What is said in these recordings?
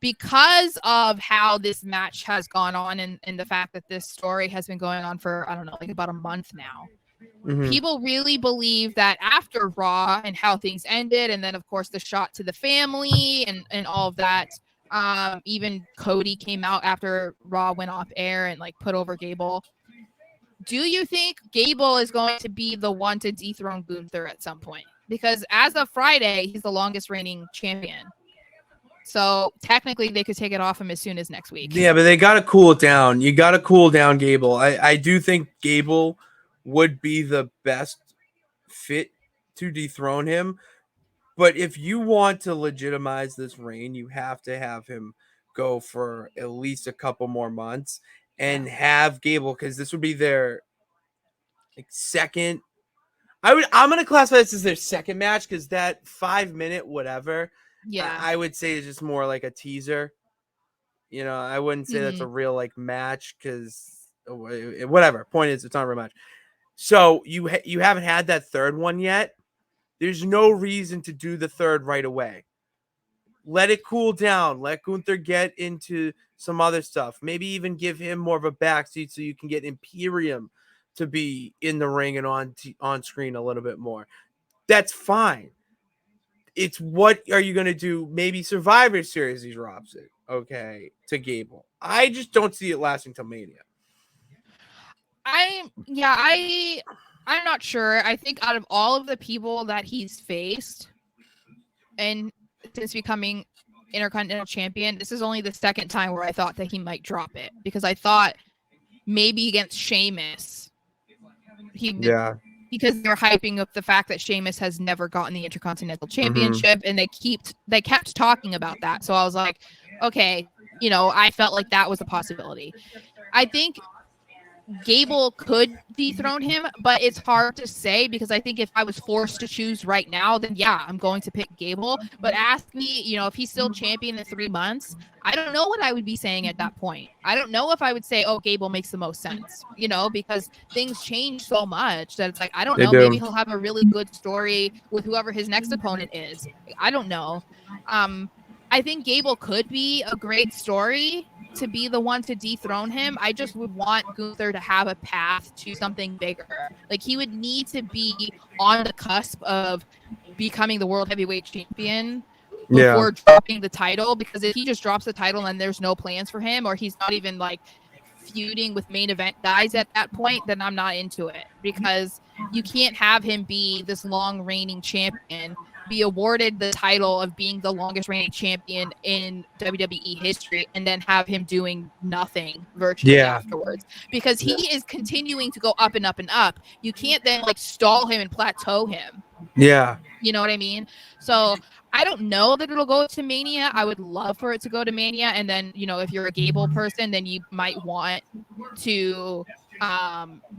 because of how this match has gone on and the fact that this story has been going on for, I don't know, like about a month now. People really believe that after Raw and how things ended, and then of course the shot to the family and all of that, even Cody came out after Raw went off air and like put over Gable. Do you think Gable is going to be the one to dethrone Gunther at some point? Because as of Friday, he's the longest reigning champion. So technically they could take it off him as soon as next week. Yeah, but they got to cool it down. You got to cool down Gable. I do think Gable would be the best fit to dethrone him. But if you want to legitimize this reign, you have to have him go for at least a couple more months and have Gable, because this would be their like second. I'm gonna classify this as their second match, because that 5-minute whatever, I would say is just more like a teaser. I wouldn't say that's a real like match, because whatever. Point is, it's not a real match. So you haven't had that third one yet. There's no reason to do the third right away. Let it cool down. Let Gunther get into some other stuff. Maybe even give him more of a backseat so you can get Imperium to be in the ring and on screen a little bit more. That's fine. It's what are you going to do? Maybe Survivor Series he drops it, okay, to Gable. I just don't see it lasting till Mania. I'm not sure. I think out of all of the people that he's faced and since becoming Intercontinental Champion, this is only the second time where I thought that he might drop it, because I thought maybe against Sheamus because they're hyping up the fact that Sheamus has never gotten the Intercontinental Championship, and they kept talking about that. So I was like, okay, I felt like that was a possibility. I think Gable could dethrone him, but it's hard to say, because I think if I was forced to choose right now, then yeah, I'm going to pick Gable. But ask me, if he's still champion in 3 months, I don't know what I would be saying at that point. I don't know if I would say, oh, Gable makes the most sense, because things change so much that it's like, I don't know, maybe he'll have a really good story with whoever his next opponent is. I don't know. I think Gable could be a great story to be the one to dethrone him. I just would want Gunther to have a path to something bigger. Like, he would need to be on the cusp of becoming the World Heavyweight Champion before dropping the title, because if he just drops the title and there's no plans for him, or he's not even like feuding with main event guys at that point, then I'm not into it, because you can't have him be this long reigning champion, be awarded the title of being the longest reigning champion in WWE history, and then have him doing nothing virtually afterwards, because he is continuing to go up and up and up. You can't then like stall him and plateau him. Yeah. You know what I mean? So I don't know that it'll go to Mania. I would love for it to go to Mania. And then, if you're a Gable person, then you might want to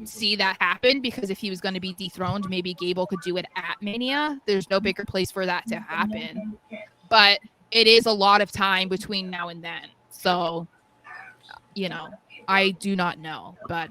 see that happen, because if he was going to be dethroned, maybe Gable could do it at Mania. There's no bigger place for that to happen. But it is a lot of time between now and then. So, I do not know. But